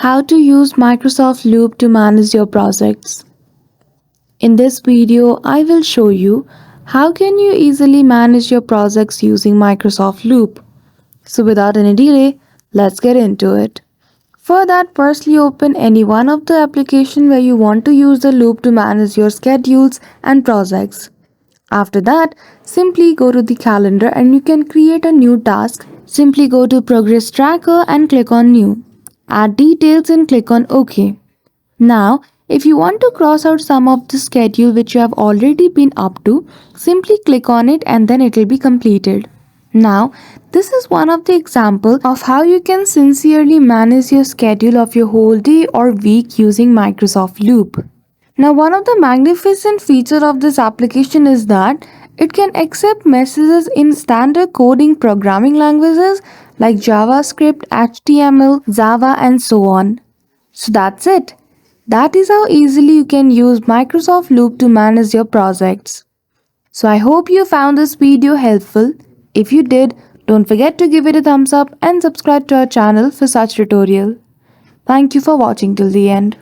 How to use Microsoft Loop to manage your projects. In this video, I will show you how can you easily manage your projects using Microsoft Loop. So without any delay, let's get into it. For that, firstly open any one of the application where you want to use the loop to manage your schedules and projects. After that, simply go to the calendar and you can create a new task. Simply go to progress tracker and click on new. Add details and click on OK. Now, if you want to cross out some of the schedule which you have already been up to, simply click on it and then it will be completed. Now, this is one of the examples of how you can sincerely manage your schedule of your whole day or week using Microsoft Loop. Now, one of the magnificent features of this application is that it can accept messages in standard coding programming languages like JavaScript, HTML, Java, and so on. So that's it. That is how easily you can use Microsoft Loop to manage your projects. So I hope you found this video helpful. If you did, don't forget to give it a thumbs up and subscribe to our channel for such tutorial. Thank you for watching till the end.